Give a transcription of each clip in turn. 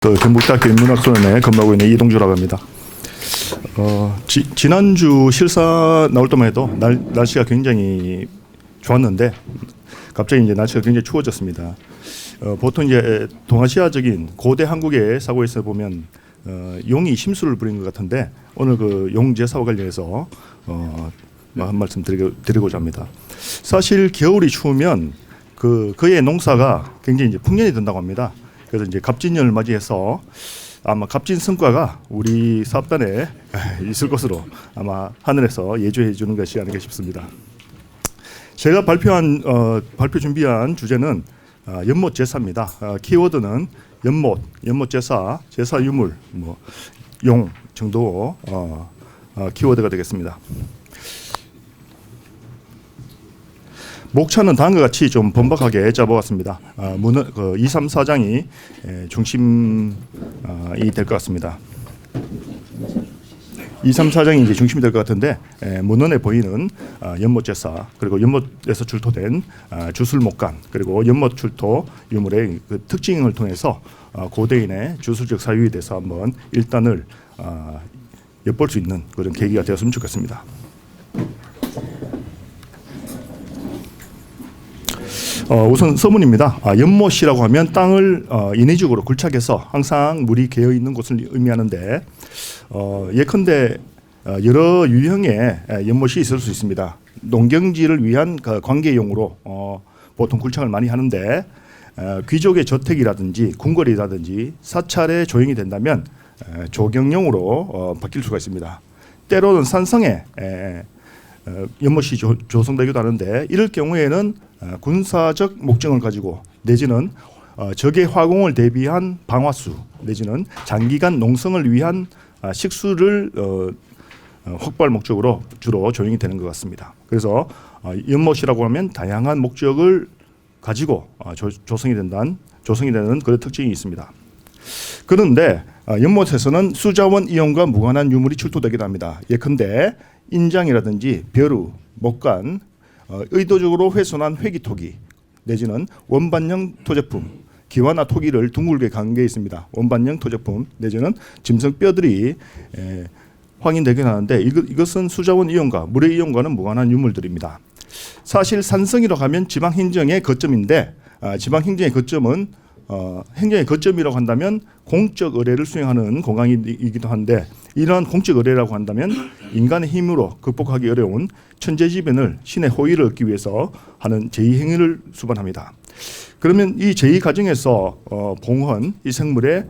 경북대학교 인문학소년의 근무하고 있는 이동주라고 합니다. 지난주 실사 나올 때만 해도 날씨가 굉장히 좋았는데 갑자기 이제 날씨가 굉장히 추워졌습니다. 보통 이제 동아시아적인 고대 한국의 사고에서 보면 용이 심술을 부린 것 같은데 오늘 그 용제사와 관련해서 한 말씀 드리고자 합니다. 사실 겨울이 추우면 그의 농사가 굉장히 이제 풍년이 된다고 합니다. 그래서 이제 갑진년을 맞이해서 아마 갑진 성과가 우리 사업단에 있을 것으로 아마 하늘에서 예조해 주는 것이 아닌가 싶습니다. 제가 발표 준비한 주제는 연못 제사입니다. 키워드는 연못 제사, 제사 유물, 용 정도 키워드가 되겠습니다. 목차는 다음과 같이 좀 번박하게 짜보았습니다. 2, 3, 4장이 중심이 될 것 같습니다. 2, 3, 4장이 이제 중심이 될 것 같은데 문헌에 보이는 연못제사 그리고 연못에서 출토된 주술목간 그리고 연못 출토 유물의 그 특징을 통해서 고대인의 주술적 사유에 대해서 한번 일단을 엿볼 수 있는 그런 계기가 되었으면 좋겠습니다. 우선 서문입니다. 연못이라고 하면 땅을 인위적으로 굴착해서 항상 물이 개어 있는 곳을 의미하는데 예컨대 여러 유형의 연못이 있을 수 있습니다. 농경지를 위한 관계용으로 보통 굴착을 많이 하는데 귀족의 저택이라든지 궁궐이라든지 사찰에 조용히 된다면 조경용으로 바뀔 수가 있습니다. 때로는 산성에 연못이 조성되기도 하는데 이럴 경우에는 군사적 목적을 가지고 내지는 적의 화공을 대비한 방화수 내지는 장기간 농성을 위한 식수를 확보할 목적으로 주로 조용히 되는 것 같습니다. 그래서 연못이라고 하면 다양한 목적을 가지고 조성이 되는 그런 특징이 있습니다. 그런데 연못에서는 수자원 이용과 무관한 유물이 출토되기도 합니다. 예컨대 인장이라든지 벼루, 목간, 의도적으로 훼손한 회기토기 내지는 원반형 토제품, 기와나 토기를 둥글게 간 게 있습니다. 원반형 토제품 내지는 짐승뼈들이 확인되긴 하는데 이것은 수자원 이용과 물의 이용과는 무관한 유물들입니다. 사실 산성이라고 하면 지방행정의 거점인데 지방행정의 거점은 행정의 거점이라고 한다면 공적 의뢰를 수행하는 공간이기도 한데 이러한 공적 의뢰라고 한다면 인간의 힘으로 극복하기 어려운 천재지변을 신의 호의를 얻기 위해서 하는 제2행위를 수반합니다. 그러면 이 제2 과정에서 봉헌, 이 생물의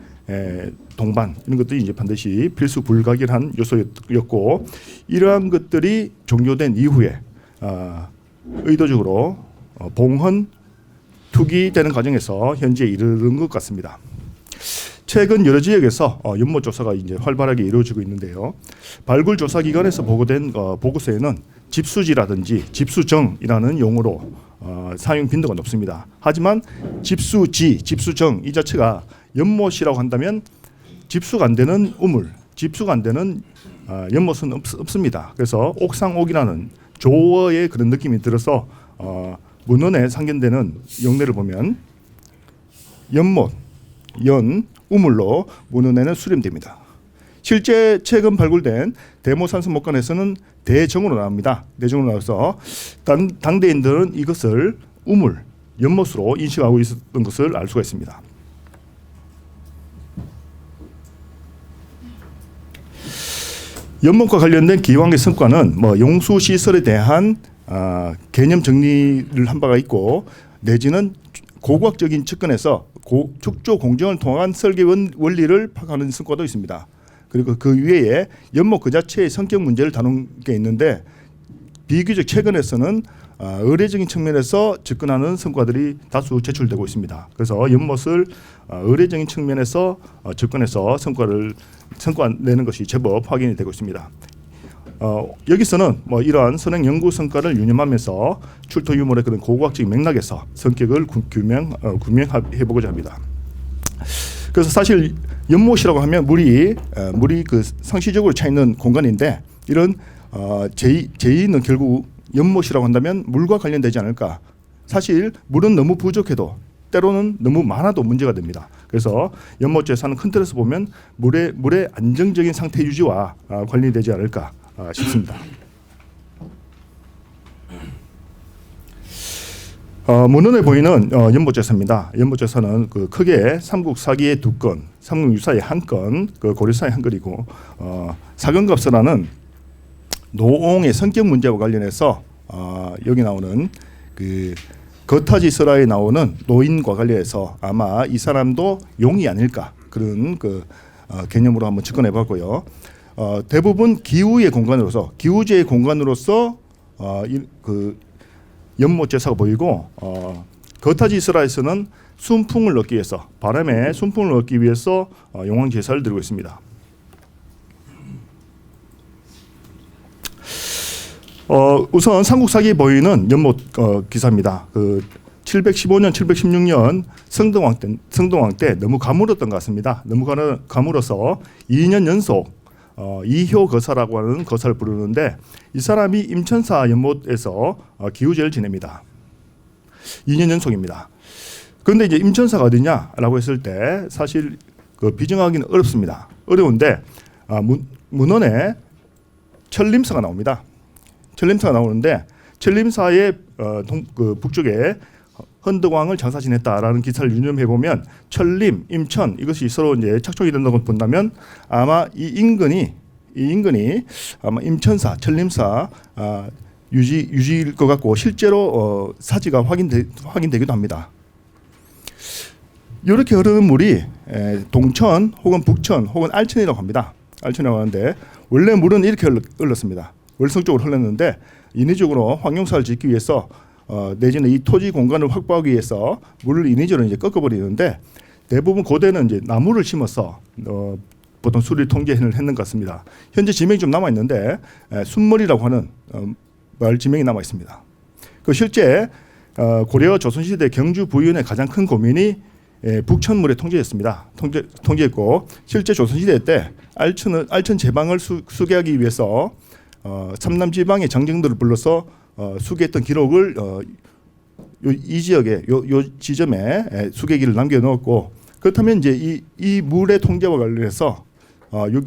동반 이런 것들이 이제 반드시 필수 불가결한 요소였고 이러한 것들이 종료된 이후에 의도적으로 봉헌 투기되는 과정에서 현재에 이르는 것 같습니다. 최근 여러 지역에서 연못 조사가 이제 활발하게 이루어지고 있는데요. 발굴 조사 기관에서 보고된 보고서에는 집수지라든지 집수정이라는 용어로 사용 빈도가 높습니다. 하지만 집수지, 집수정 이 자체가 연못이라고 한다면 집수가 안 되는 우물, 집수가 안 되는 연못은 없습니다. 그래서 옥상옥이라는 조어의 그런 느낌이 들어서 문헌에 상견되는 용례를 보면 연못, 연, 우물로 문헌에는 수렴됩니다. 실제 최근 발굴된 대모산성 목간에서는 대정으로 나옵니다. 대정으로 나와서 당대인들은 이것을 우물, 연못으로 인식하고 있었던 것을 알 수가 있습니다. 연못과 관련된 기왕의 성과는 용수 시설에 대한 개념 정리를 한 바가 있고 내지는 고고학적인 측면에서 축조 공정을 통한 설계 원리를 파악하는 성과도 있습니다. 그리고 그 위에 연못 그 자체의 성격 문제를 다룬 게 있는데 비교적 최근에서는 의례적인 측면에서 접근하는 성과들이 다수 제출되고 있습니다. 그래서 연못을 의례적인 측면에서 접근해서 성과 내는 것이 제법 확인이 되고 있습니다. 여기서는 이러한 선행 연구 성과를 유념하면서 출토 유물의 그런 고고학적인 맥락에서 성격을 규명해 보고자 합니다. 그래서 사실 연못이라고 하면 물이 그 상시적으로 차 있는 공간인데 이런 제2는 결국 연못이라고 한다면 물과 관련되지 않을까. 사실 물은 너무 부족해도 때로는 너무 많아도 문제가 됩니다. 그래서 연못 제사는 큰 틀에서 보면 물의 안정적인 상태 유지와 관련되지 않을까 싶습니다. 문헌에 보이는 연못제사입니다. 연못제사는 그 크게 삼국사기의 2건, 삼국유사의 1건, 그 고려사의 1건이고 사견갑서라는 노옹의 성격 문제와 관련해서 여기 나오는 그 거타지 설화에 나오는 노인과 관련해서 아마 이 사람도 용이 아닐까 그런 그 개념으로 한번 접근해봤고요. 대부분 기우의 공간으로서 기우제의 공간으로서 그 연못 제사가 보이고 거타지 설화에서는 순풍을 얻기 위해서 바람에 순풍을 얻기 위해서 용왕 제사를 드리고 있습니다. 우선 삼국사기에 보이는 연못 기사입니다. 그 715년, 716년 성동왕 때 너무 가물었던 것 같습니다. 너무 가물어서 2년 연속 이효거사라고 하는 거사를 부르는데 이 사람이 임천사 연못에서 기우제를 지냅니다. 2년 연속입니다. 그런데 이제 임천사가 어디냐라고 했을 때 사실 그 비정하기는 어렵습니다. 어려운데 문헌에 천림사가 나옵니다. 천림사가 나오는데 천림사의 그 북쪽에 헌덕왕을 장사 지냈다라는 기사를 유념해 보면 천림, 임천 이것이 서로 이제 착촉이 된다고 본다면 아마 이 인근이 아마 임천사, 천림사 유지일 것 같고 실제로 사지가 확인되기도 합니다. 이렇게 흐르는 물이 동천 혹은 북천 혹은 알천이라고 합니다. 알천이라고 하는데 원래 물은 이렇게 흘렀습니다. 월성쪽으로 흘렀는데 인위적으로 환경사를 짓기 위해서 내지는 이 토지 공간을 확보하기 위해서 물을 인위적으로 이제 꺾어버리는데 대부분 고대는 이제 나무를 심어서 보통 수리 통제를 했는 것 같습니다. 현재 지명이 좀 남아 있는데 순머리라고 하는 마을 지명이 남아 있습니다. 그 실제 고려 조선시대 경주 부윤의 가장 큰 고민이 북천물의 통제였습니다. 통제했고 실제 조선시대 때 알천 제방을 수계하기 위해서 삼남 지방의 장정들을 불러서 수계했던 기록을 이 지역에 요 지점에 수계기를 남겨놓았고 그렇다면 이제 이 물의 통제와 관련해서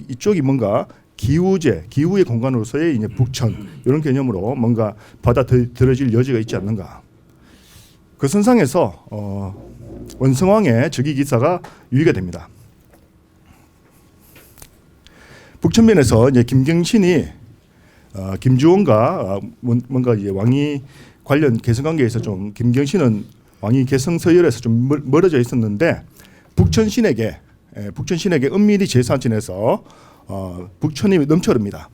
이쪽이 뭔가 기후의 공간으로서의 이제 북천 이런 개념으로 뭔가 받아들여질 여지가 있지 않는가. 그 선상에서 원성왕의 즉위 기사가 유의가 됩니다. 북천면에서 이제 김경신이 김주원과 뭔가 이제 왕위 관련 개성 관계에서 좀 김경신은 왕위 개성 서열에서 좀 멀어져 있었는데 북천신에게 은밀히 제사 지내서 북천이 넘쳐릅니다.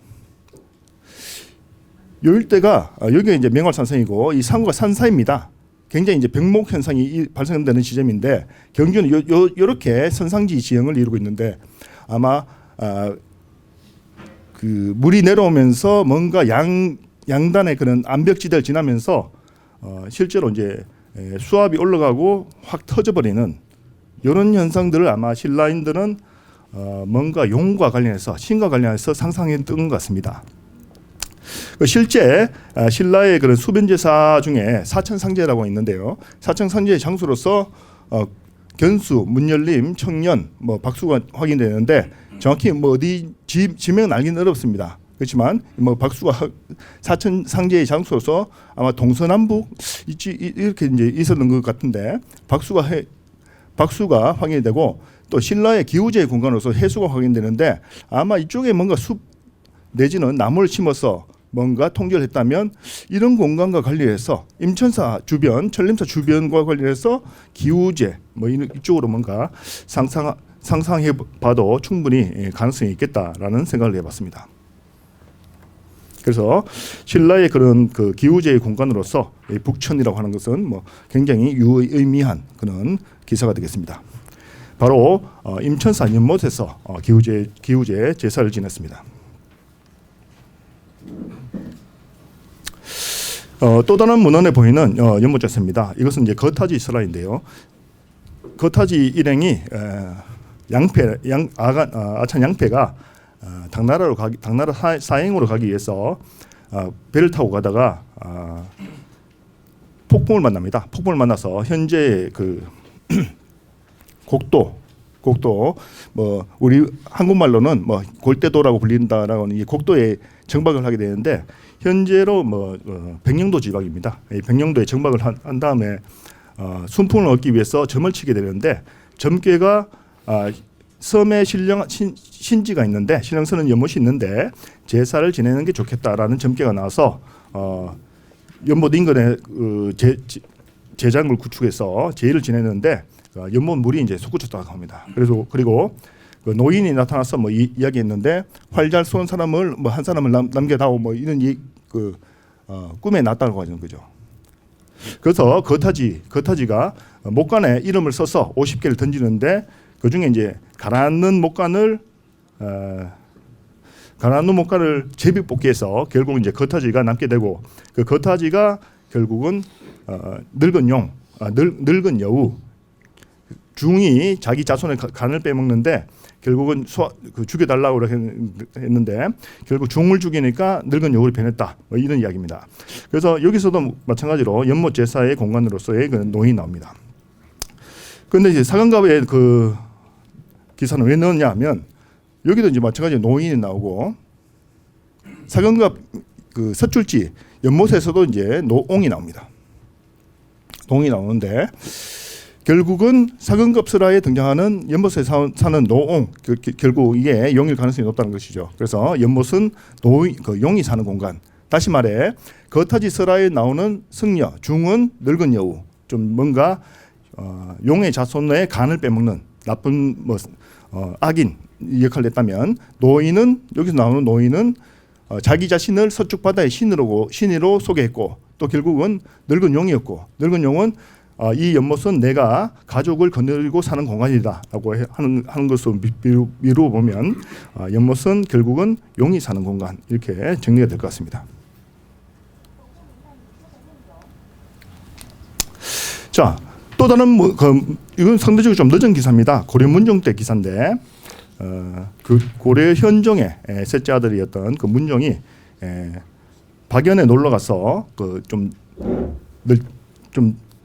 요 일대가 여기가 이제 명월산성이고 이 상구가 산사입니다. 굉장히 이제 병목 현상이 발생되는 지점인데 경주는 요렇게 선상지 지형을 이루고 있는데 아마 그 물이 내려오면서 뭔가 양단의 그런 암벽지대를 지나면서 실제로 이제 수압이 올라가고 확 터져버리는 이런 현상들을 아마 신라인들은 뭔가 용과 관련해서 신과 관련해서 상상했던 것 같습니다. 실제 신라의 그런 수변제사 중에 사천상제라고 있는데요. 사천상제의 장수로서 견수, 문열림, 청년, 박수가 확인되는데 정확히 어디 지명은 알기는 어렵습니다. 그렇지만 박수가 사천상제의 장소로서 아마 동서남북 이렇게 이제 있었던 것 같은데 박수가 확인이 되고 또 신라의 기우제의 공간으로서 해수가 확인되는데 아마 이쪽에 뭔가 숲 내지는 나무를 심어서 뭔가 통제를 했다면 이런 공간과 관련해서 임천사 주변, 천림사 주변과 관련해서 기우제 이쪽으로 뭔가 상상해봐도 충분히 가능성이 있겠다라는 생각을 해봤습니다. 그래서 신라의 그런 그 기우제의 공간으로서 북천이라고 하는 것은 굉장히 유의미한 그런 기사가 되겠습니다. 바로 임천사 연못에서 기우제 제사를 지냈습니다. 또 다른 문헌에 보이는 연못제사입니다. 이것은 이제 거타지 설화인데요. 거타지 일행이 아찬 양패가 당나라 사행으로 가기 위해서 배를 타고 가다가 폭풍을 만납니다. 폭풍을 만나서 현재 그 곡도 뭐 우리 한국말로는 뭐 골대도라고 불린다라고는 이 곡도에 정박을 하게 되는데 현재로 뭐 백령도 지방입니다. 이 백령도에 정박을 한 다음에 순풍을 얻기 위해서 점을 치게 되는데 점괘가 섬에 신지가 있는데 신령선은 연못이 있는데 제사를 지내는 게 좋겠다라는 점괘가 나와서 연못 인근에 제장을 구축해서 제의를 지냈는데 연못 물이 이제 솟구쳤다고 합니다. 그리고 그 노인이 나타나서 뭐 이야기했는데 활 잘 쏘는 사람을 뭐 한 사람을 남겨다오 뭐 이런 꿈에 났다고 하는 거죠. 그래서 거타지가 목간에 이름을 써서 50개를 던지는데 그 중에 이제 가라앉는 목간을 제비 뽑기해서 결국 이제 거타지가 남게 되고 그 거타지가 결국은 늙은 여우 중이 자기 자손의 간을 빼먹는데 결국은 죽여달라고 했는데 결국 중을 죽이니까 늙은 여우를 변했다. 뭐 이런 이야기입니다. 그래서 여기서도 마찬가지로 연못 제사의 공간으로서의 그 노인이 나옵니다. 그런데 이제 사관갑의 그 기사는 왜 넣었냐 하면 여기도 이제 마찬가지로 노인이 나오고 사관갑 그 서출지 연못에서도 이제 노옹이 나옵니다. 노옹이 나오는데 결국은 사근급설화에 등장하는 연못에 사는 노옹 결국 이게 용일 가능성이 높다는 것이죠. 그래서 연못은 용이 사는 공간. 다시 말해 거타지 설화에 나오는 승려 중은 늙은 여우 좀 뭔가 용의 자손의 간을 빼먹는 나쁜 악인 역할을 했다면 노인은 여기서 나오는 노인은 자기 자신을 서쪽 바다의 신으로 소개했고 또 결국은 늙은 용이었고 늙은 용은 이 연못은 내가 가족을 거느리고 사는 공간이다라고 하는 것으로 미루어 보면 연못은 결국은 용이 사는 공간 이렇게 정리가 될 것 같습니다. 자, 또 다른 이건 상대적으로 좀 늦은 기사입니다. 고려 문종 때 기사인데 그 고려 현종의 셋째 아들이었던 그 문종이 박연에 놀러 가서 좀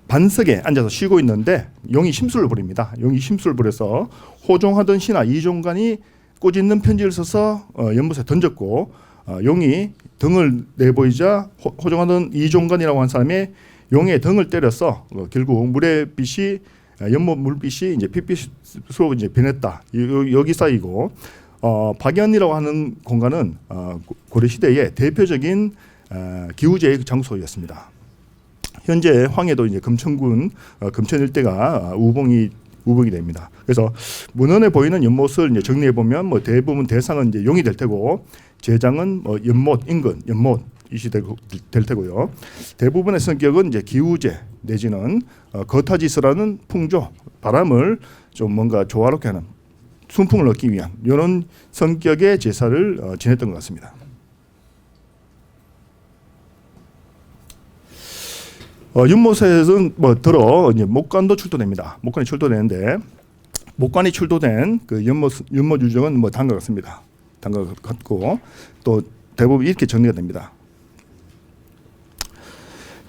반석에 앉아서 쉬고 있는데 용이 심술을 부립니다. 용이 심술을 부려서 호종하던 신하 이종관이 꼬집는 편지를 써서 연못에 던졌고 용이 등을 내보이자 호종하던 이종관이라고 한 사람이 용의 등을 때려서 결국 물의 빛이 연못 물빛이 이제 핏빛으로 이제 변했다. 여기 사이고 박연이라고 하는 공간은 고려 시대의 대표적인 기우제의 장소였습니다. 현재 황해도 이제 금천군 금천 일대가 우봉이 됩니다. 그래서 문헌에 보이는 연못을 이제 정리해 보면 대부분 대상은 이제 용이 될 테고 제장은 연못 인근 연못이 될 테고요. 대부분의 성격은 이제 기우제 내지는 거타지서라는 풍조 바람을 좀 뭔가 조화롭게 하는 순풍을 얻기 위한 이런 성격의 제사를 지냈던 것 같습니다. 연못에서는 이제 목간도 출도됩니다. 목간이 출도되는데 목간이 출도된 그 연못 유적은 다음과 같습니다. 다음과 같고 또 대부분 이렇게 정리가 됩니다.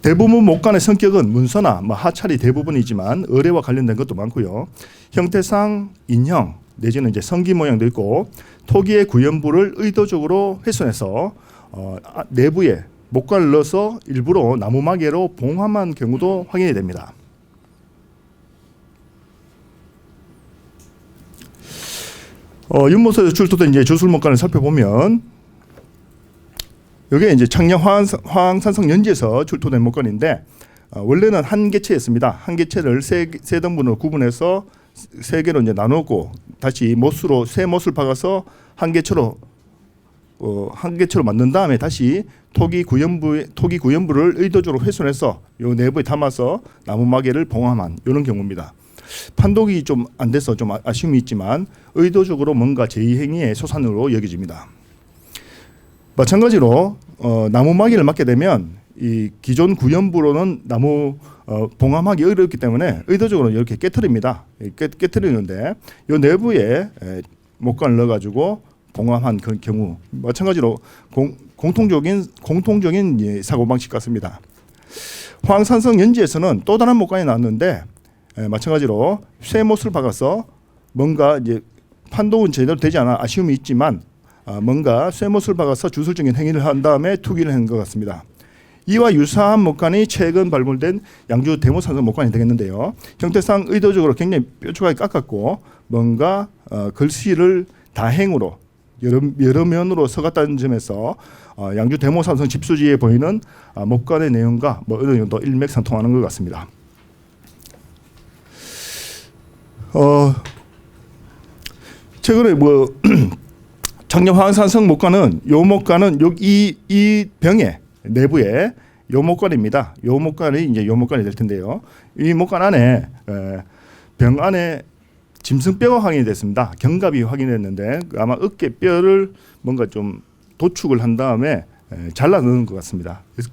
대부분 목간의 성격은 문서나 하찰이 대부분이지만 의례와 관련된 것도 많고요. 형태상 인형 내지는 이제 성기 모양도 있고 토기의 구연부를 의도적으로 훼손해서 내부에 목간을 넣어서 일부러 나무마개로 봉함한 경우도 확인이 됩니다. 연못에서 출토된 이제 주술목간을 살펴보면 여기에 이제 창녕 화항산성 연지에서 출토된 목간인데 원래는 한 개체였습니다. 한 개체를 세 등분으로 구분해서 세 개로 이제 나누고 다시 새 못을 박아서 한 개체로 만든 다음에 다시 토기 구연부를 의도적으로 훼손해서 요 내부에 담아서 나무마개를 봉함한 이런 경우입니다. 판독이 좀 안 돼서 좀 아쉬움이 있지만 의도적으로 뭔가 제2행위의 소산으로 여겨집니다. 마찬가지로 나무마개를 맞게 되면 이 기존 구연부로는 나무 봉함하기 어렵기 때문에 의도적으로 이렇게 깨트립니다. 깨트리는데 요 내부에 목간을 넣어가지고 봉함한 그 경우 마찬가지로 공통적인 사고방식 같습니다. 화항산성 연지에서는 또 다른 목간이 나왔는데 마찬가지로 쇠못을 박아서 뭔가 이제 판독은 제대로 되지 않아 아쉬움이 있지만 뭔가 쇠못을 박아서 주술적인 행위를 한 다음에 투기를 한 것 같습니다. 이와 유사한 목관이 최근 발굴된 양주 대모산성 목관이 되겠는데요. 형태상 의도적으로 굉장히 뾰족하게 깎았고 뭔가 글씨를 다행으로 여러 면으로 써갔다는 점에서 양주 대모산성 집수지에 보이는 목관의 내용과 뭐 어느 정도 일맥상통하는 것 같습니다. 최근에 뭐 작년 황산성 목관은 요 목관은 이 병의 내부에 요 목관입니다. 요 목관이 이제 요 목관이 될 텐데요. 이 목관 안에 병 안에 짐승뼈가 확인이 됐습니다. 견갑이 확인됐는데 아마 어깨 뼈를 뭔가 좀 도축을 한 다음에 잘라 넣은 것 같습니다. 그래서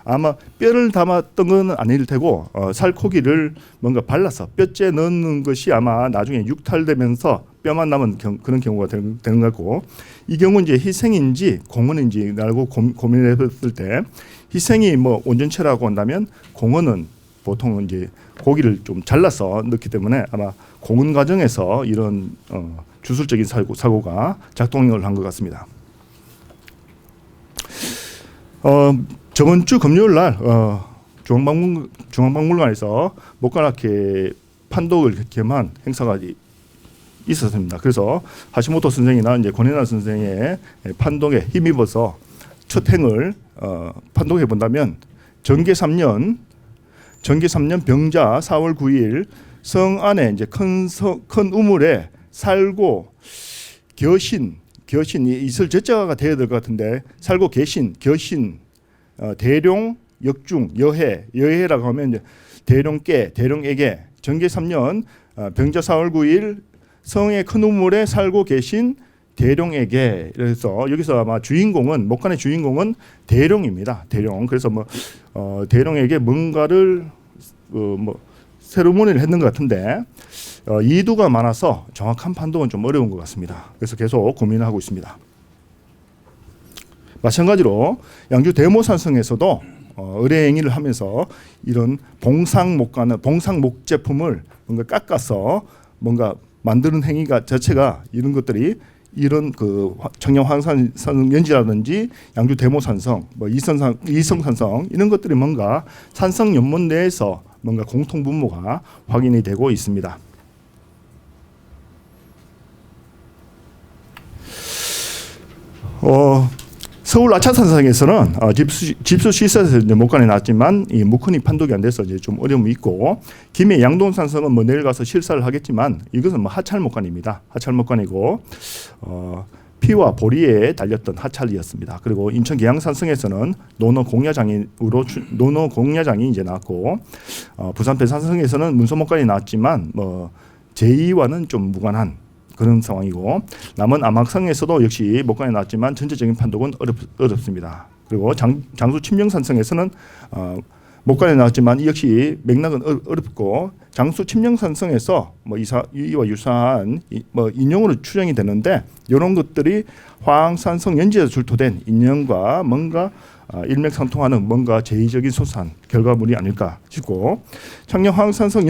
아마 뼈를 담았던 건 아닐 테고 살코기를 뭔가 발라서 뼈째 넣는 것이 아마 나중에 육탈되면서 뼈만 남은 그런 경우가 되는 것 같고, 이 경우는 이제 희생인지 공원인지 알고 고민을 해봤을 때 희생이 뭐 온전체라고 한다면 공원은 보통 이제 고기를 좀 잘라서 넣기 때문에 아마 공원 과정에서 이런 주술적인 사고가 작동을 한 것 같습니다. 저번 주 금요일 날 중앙박물관에서 목관학회 판독을 겸한 행사가 있었습니다. 그래서 하시모토 선생이나 이제 권혜나 선생의 판독에 힘입어서 첫 행을 판독해 본다면 정계 3년 병자 4월 9일 성 안에 이제 큰 우물에 살고 겨신이 있을 제자가 되어야 될 것 같은데 살고 겨신 대룡 역중 여해라고 하면 이제 대룡에게 정계 3년 병자 4월 9일 성의 큰 우물에 살고 계신 대룡에게, 그래서 여기서 아마 주인공은 목관의 주인공은 대룡입니다. 대룡. 그래서 뭐 대룡에게 뭔가를 세리머니를 했는 것 같은데 이두가 많아서 정확한 판독은 좀 어려운 것 같습니다. 그래서 계속 고민하고 있습니다. 마찬가지로 양주 대모산성에서도 의뢰행위를 하면서 이런 봉상목 제품을 뭔가 깎아서 뭔가 만드는 행위가 자체가 이런 것들이 이런 그 청량 황산성 연지라든지 양주 대모산성, 뭐 이성산성 이런 것들이 뭔가 산성 연못 내에서 뭔가 공통 분모가 확인이 되고 있습니다. 서울 아차산성에서는 집수 시설에서 이제 목관이 났지만 이 무큰히 판독이 안 돼서 이제 좀 어려움이 있고, 김해 양동산성은 뭐 내일 가서 실사를 하겠지만 이것은 뭐 하찰 목관입니다. 하찰 목관이고 피와 보리에 달렸던 하찰이었습니다. 그리고 인천 계양산성에서는 노노 공야장이 이제 나왔고, 부산 배산성에서는 문서 목관이 나왔지만 뭐 제2와는 좀 무관한 그런 상황이고, 남은 암학성에서도 역시 목관이 나왔지만 전체적인 판독은 어렵습니다. 그리고 장수 침령산성에서는 목관이 나왔지만 역시 맥락은 어렵고, 장수 침령산성에서 뭐 이와 유사한 뭐 인용으로 추정이 되는데 이런 것들이 화항산성 연지에서 출토된 인용과 뭔가 일맥상통하는 뭔가 제의적인 소산 결과물이 아닐까 싶고, 작년 화항산성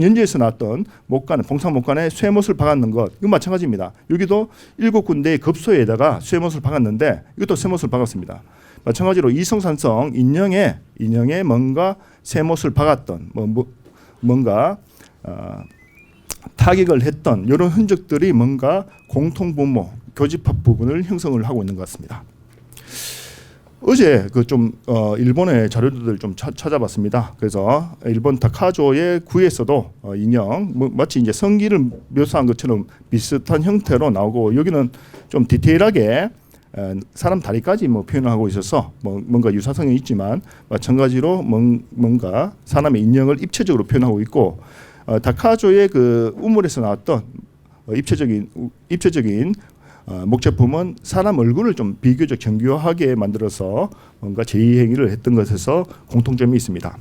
연지에서 나왔던 목관, 봉상목관에 쇠못을 박았는 것, 이건 마찬가지입니다. 여기도 7군데의 급소에다가 쇠못을 박았는데 이것도 쇠못을 박았습니다. 마찬가지로 이성산성 인형에 뭔가 쇠못을 박았던 뭔가 타격을 했던 이런 흔적들이 뭔가 공통분모, 교집합 부분을 형성을 하고 있는 것 같습니다. 어제 일본의 자료들을 좀 찾아봤습니다. 그래서 일본 다카조의 구에서도 인형 마치 이제 성기를 묘사한 것처럼 비슷한 형태로 나오고, 여기는 좀 디테일하게 사람 다리까지 표현을 하고 있어서 뭔가 유사성이 있지만 마찬가지로 뭔가 사람의 인형을 입체적으로 표현하고 있고, 다카조의 그 우물에서 나왔던 입체적인 목제품은 사람 얼굴을 좀 비교적 정교하게 만들어서 뭔가 제의행위를 했던 것에서 공통점이 있습니다.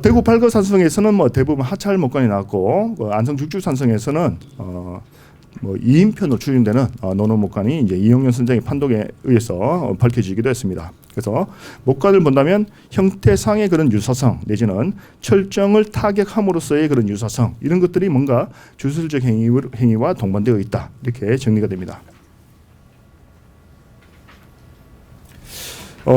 대구 팔거산성에서는 대부분 하찰 목관이 나왔고, 안성 죽주산성에서는 뭐 2인편으로 추진되는 논어목간이 이제 이용현 선생의 판독에 의해서 밝혀지기도 했습니다. 그래서 목간을 본다면 형태상의 그런 유사성 내지는 철정을 타격함으로써의 그런 유사성 이런 것들이 뭔가 주술적 행위와 동반되어 있다 이렇게 정리가 됩니다.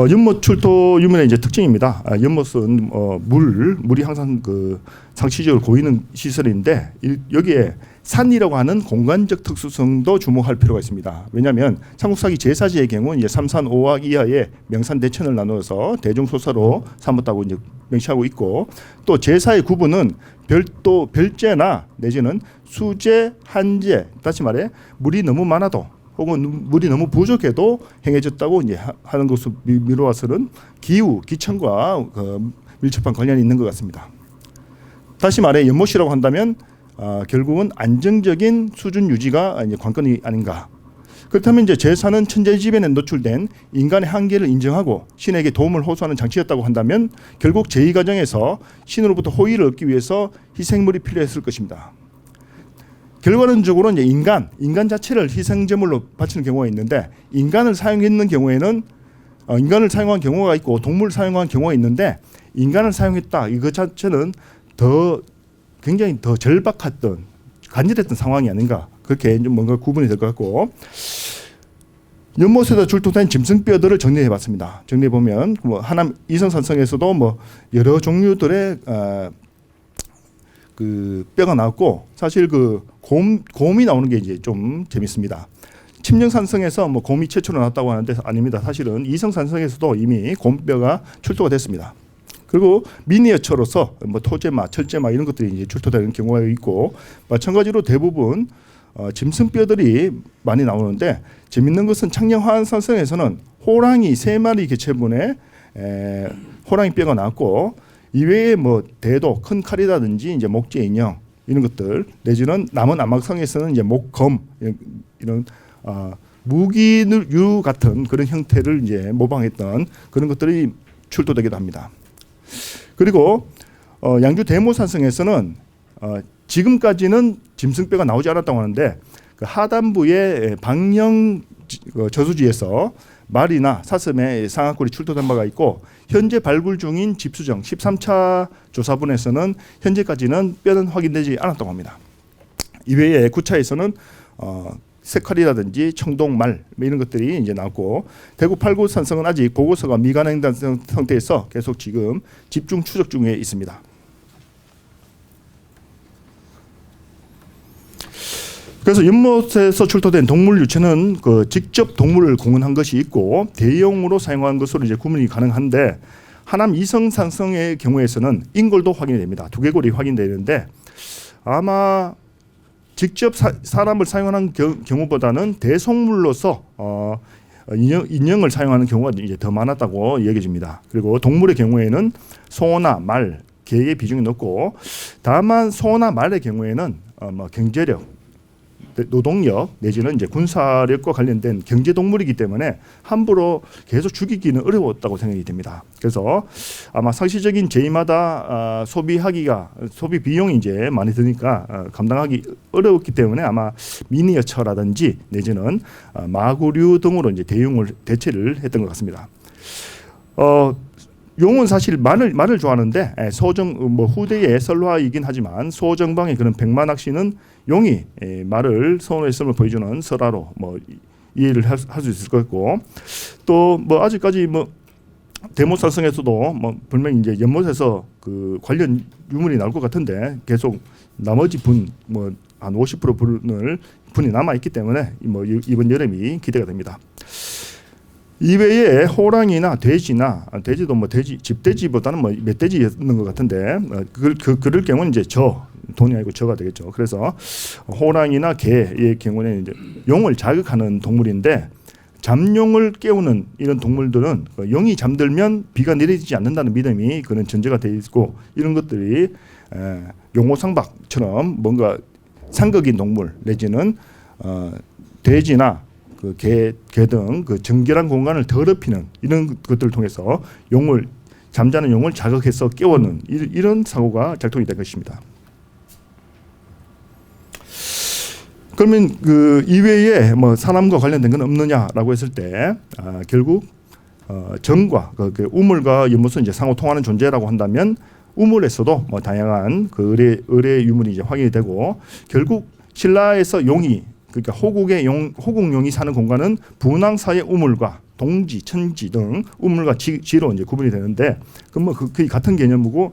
연못 출토 유물의 이제 특징입니다. 연못은 물이 항상 그 상시적으로 고이는 시설인데 여기에 산이라고 하는 공간적 특수성도 주목할 필요가 있습니다. 왜냐하면 삼국사기 제사지의 경우 이제 삼산 5확 이하의 명산 대천을 나누어서 대중소사로 삼았다고 이제 명시하고 있고 또 제사의 구분은 별도 별제나 내지는 수제, 한제 다시 말해 물이 너무 많아도 혹은 물이 너무 부족해도 행해졌다고 이제 하는 것으로 미루어서는 기후, 기천과 밀접한 관련이 있는 것 같습니다. 다시 말해 연못이라고 한다면 결국은 안정적인 수준 유지가 이제 관건이 아닌가. 그렇다면 이제 제사는 천재지변에 노출된 인간의 한계를 인정하고 신에게 도움을 호소하는 장치였다고 한다면 결국 제2 과정에서 신으로부터 호의를 얻기 위해서 희생물이 필요했을 것입니다. 결과론적으로 이제 인간 자체를 희생제물로 바치는 경우가 있는데 인간을 사용했는 경우에는 인간을 사용한 경우가 있고 동물을 사용한 경우가 있는데 인간을 사용했다 이것 자체는 굉장히 더 절박했던 간절했던 상황이 아닌가 그렇게 좀 뭔가 구분이 될 것 같고 연못에서 출토된 짐승뼈들을 정리해봤습니다. 정리해보면 뭐 하남 이성산성에서도 뭐 여러 종류들의 그 뼈가 나왔고 사실 그 곰이 나오는 게 이제 좀 재밌습니다. 침령산성에서 뭐 곰이 최초로 나왔다고 하는데 아닙니다. 사실은 이성산성에서도 이미 곰뼈가 출토가 됐습니다. 그리고 미니어처로서 뭐 토제마, 철제마 이런 것들이 이제 출토되는 경우가 있고 마찬가지로 대부분 짐승뼈들이 많이 나오는데 재밌는 것은 창녕화산성에서는 호랑이 3마리 개체분의 호랑이 뼈가 나왔고 이외에 뭐 대도, 큰 칼이라든지 이제 목재 인형 이런 것들 내지는 남은 암막성에서는 이제 목검 이런 무기류 같은 그런 형태를 이제 모방했던 그런 것들이 출토되기도 합니다. 그리고 양주 대모산성에서는 지금까지는 짐승뼈가 나오지 않았다고 하는데 그 하단부의 방영 저수지에서 말이나 사슴의 상악골이 출토된 바가 있고 현재 발굴 중인 집수정 13차 조사본에서는 현재까지는 뼈는 확인되지 않았다고 합니다. 이외에 9차에서는 색칼이라든지 청동말 이런 것들이 이제 나왔고 대구 팔구산성은 아직 보고서가 미가능된 상태에서 계속 지금 집중 추적 중에 있습니다. 그래서 연못에서 출토된 동물 유체는 그 직접 동물을 공헌한 것이 있고 대용으로 사용한 것으로 이제 구분이 가능한데 하남 이성산성의 경우에서는 인골도 확인이 됩니다. 두개골이 확인되는데 아마 직접 사람을 사용하는 경우보다는 대속물로서 인형을 사용하는 경우가 이제 더 많았다고 여겨집니다. 그리고 동물의 경우에는 소나 말, 개의 비중이 높고 다만 소나 말의 경우에는 뭐 경제력 노동력 내지는 이제 군사력과 관련된 경제 동물이기 때문에 함부로 계속 죽이기는 어려웠다고 생각이 됩니다. 그래서 아마 상시적인 제의마다 소비 비용이 이제 많이 드니까 감당하기 어려웠기 때문에 아마 미니어처라든지 내지는 마구류 등으로 이제 대체를 했던 것 같습니다. 용은 사실 말을 좋아하는데 뭐 후대의 설화이긴 하지만 소정방의 그런 백만학시는 용이 말을 선호했음을 보여주는 설화로 뭐 이해를 할 수 있을 것 같고 또 뭐 아직까지 뭐 대모산성에서도 뭐 분명히 이제 연못에서 그 관련 유물이 나올 것 같은데 계속 나머지 분 뭐 한 50% 분이 남아 있기 때문에 뭐 이번 여름이 기대가 됩니다. 이외에 호랑이나 돼지도 뭐 집돼지보다는 뭐 멧돼지였는 것 같은데 그럴 경우는 이제 돈이 아니고 저가 되겠죠. 그래서 호랑이나 개의 경우는 이제 용을 자극하는 동물인데 잠용을 깨우는 이런 동물들은 용이 잠들면 비가 내리지 않는다는 믿음이 그런 전제가 돼 있고 이런 것들이 용호상박처럼 뭔가 상극인 동물 내지는 돼지나 그 개 등 그 정결한 공간을 더럽히는 이런 것들을 통해서 잠자는 용을 자극해서 깨우는 이런 사고가 작동이 된 것입니다. 그러면 그 이외에 뭐 사람과 관련된 건 없느냐라고 했을 때 결국 정과 그 우물과 연못은 이제 상호 통하는 존재라고 한다면 우물에서도 뭐 다양한 그 의뢰 유물이 이제 확인이 되고 결국 신라에서 용이 그러니까 호국용이 사는 공간은 분황사의 우물과 동지, 천지 등 우물과 지로 이제 구분이 되는데 그럼 뭐 거의 같은 개념이고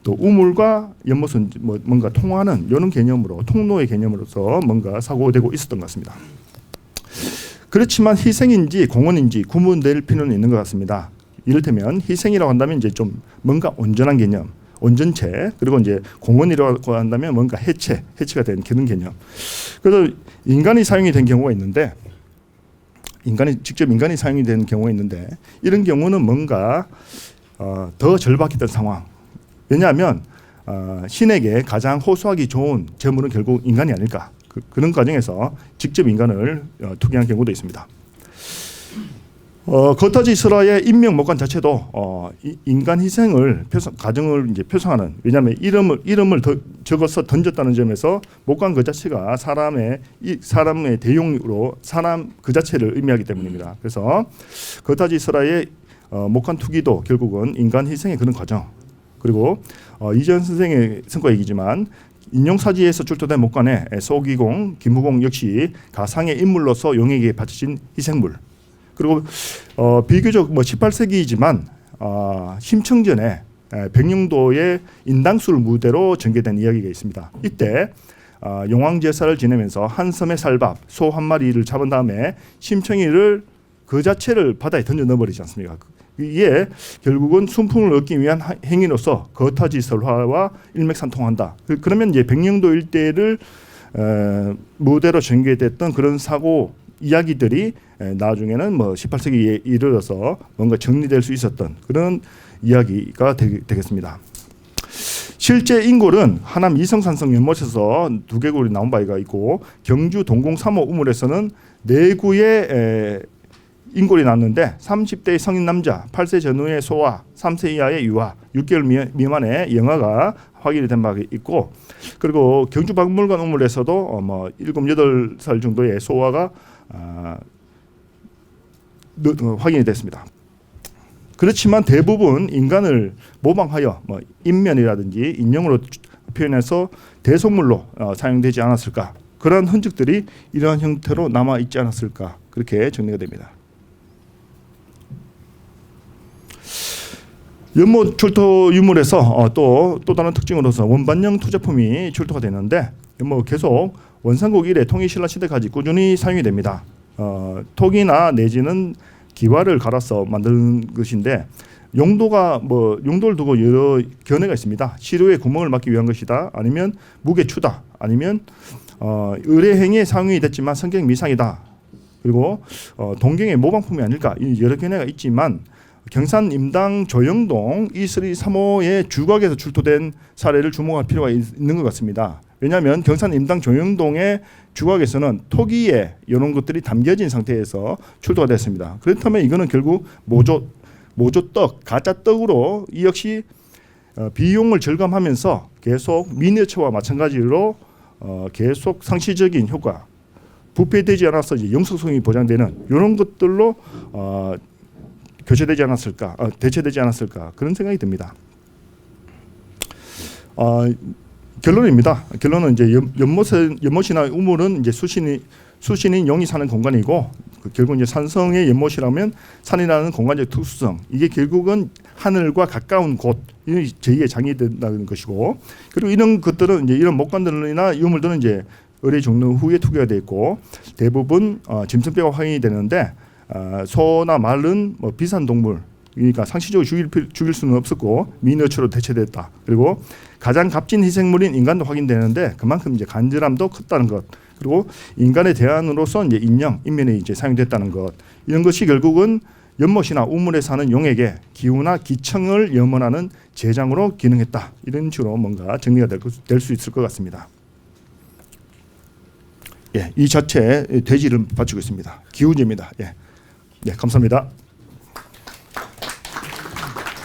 또 우물과 연못은 뭐 뭔가 통하는 이런 개념으로 통로의 개념으로서 뭔가 사고되고 있었던 것 같습니다. 그렇지만 희생인지 공원인지 구분될 필요는 있는 것 같습니다. 이를테면 희생이라고 한다면 이제 좀 뭔가 온전한 개념, 온전체 그리고 이제 공원이라고 한다면 뭔가 해체가 된 그런 개념. 그래서 인간이 사용이 된 경우가 있는데 직접 인간이 사용이 된 경우가 있는데 이런 경우는 뭔가 더 절박했던 상황. 왜냐하면 신에게 가장 호소하기 좋은 재물은 결국 인간이 아닐까. 그런 과정에서 직접 인간을 투기한 경우도 있습니다. 거타지스라의 인명 목관 자체도 인간 희생을 가정을 이제 표상하는 왜냐하면 이름을 적어서 던졌다는 점에서 목관 그 자체가 사람의 대용으로 사람 그 자체를 의미하기 때문입니다. 그래서 거타지스라의 목관 투기도 결국은 인간 희생의 그런 과정. 그리고 이전 선생의 성과 얘기지만 인용사지에서 출토된 목관의 소기공, 김후공 역시 가상의 인물로서 용에게 바쳐진 희생물. 그리고 비교적 뭐 18세기이지만 심청전에 백령도의 인당술 무대로 전개된 이야기가 있습니다. 이때 용왕제사를 지내면서 한 섬의 살밥, 소 한 마리를 잡은 다음에 심청이를 그 자체를 바다에 던져 넣어버리지 않습니까? 이게 결국은 순풍을 얻기 위한 행위로서 거타지설화와 일맥상통한다. 그러면 이제 백령도 일대를 무대로 전개됐던 그런 사고 이야기들이 나중에는 뭐 18세기에 이르러서 뭔가 정리될 수 있었던 그런 이야기가 되겠습니다. 실제 인골은 하남 이성산성 연못에서 두개골이 나온 바가 있고 경주 동공 3호 우물에서는 4구의 인골이 났는데 30대의 성인 남자, 8세 전후의 소아, 3세 이하의 유아, 6개월 미만의 영아가 확인이 된 바가 있고 그리고 경주 박물관 우물에서도 뭐 7, 8살 정도의 소아가 확인이 됐습니다. 그렇지만 대부분 인간을 모방하여 뭐 인면이라든지 인형으로 표현해서 대속물로 사용되지 않았을까 그런 흔적들이 이러한 형태로 남아 있지 않았을까 그렇게 정리가 됩니다. 연못 출토 유물에서 또 다른 특징으로서 원반형 투자품이 출토가 되는데 뭐 계속 원삼국 이래 통일신라 시대까지 꾸준히 사용이 됩니다. 톡이나 내지는 기와를 갈아서 만드는 것인데 용도를 두고 여러 견해가 있습니다. 시루에 구멍을 막기 위한 것이다. 아니면 무게 추다. 아니면 의뢰행위에 사용이 됐지만 성격 미상이다. 그리고 동경의 모방품이 아닐까. 여러 견해가 있지만 경산 임당 조영동 이슬이 3호의 주각에서 출토된 사례를 주목할 필요가 있는 것 같습니다. 왜냐하면 경산 임당 조영동의 주각에서는 토기에 이런 것들이 담겨진 상태에서 출토가 됐습니다. 그렇다면 이거는 결국 모조떡, 가짜 떡으로 이 역시 비용을 절감하면서 계속 미니어처와 마찬가지로 계속 상시적인 효과, 부패되지 않아서 이제 영속성이 보장되는 이런 것들로 교체되지 않았을까, 대체되지 않았을까 그런 생각이 듭니다. 결론입니다. 결론은 이제 연못이나 우물은 이제 수신인 용이 사는 공간이고 결국 이제 산성의 연못이라면 산이라는 공간적 특수성 이게 결국은 하늘과 가까운 곳 제2의 장이 된다는 것이고 그리고 이런 것들은 이제 이런 목관들이나 유물들은 이제 의뢰 종료 후에 투기가 되어 있고 대부분 짐승뼈가 확인이 되는데 소나 말은 뭐 비싼 동물 그러니까 상시적으로 죽일 수는 없었고 미니어처로 대체됐다. 그리고 가장 값진 희생물인 인간도 확인되는데 그만큼 이제 간절함도 컸다는 것. 그리고 인간의 대안으로서 이제 인면이 이제 사용됐다는 것. 이런 것이 결국은 연못이나 우물에 사는 용에게 기후나 기청을 염원하는 제장으로 기능했다. 이런 식으로 뭔가 정리가 될 수 있을 것 같습니다. 이 자체에 대지를 바치고 있습니다. 기우제입니다. 네, 감사합니다.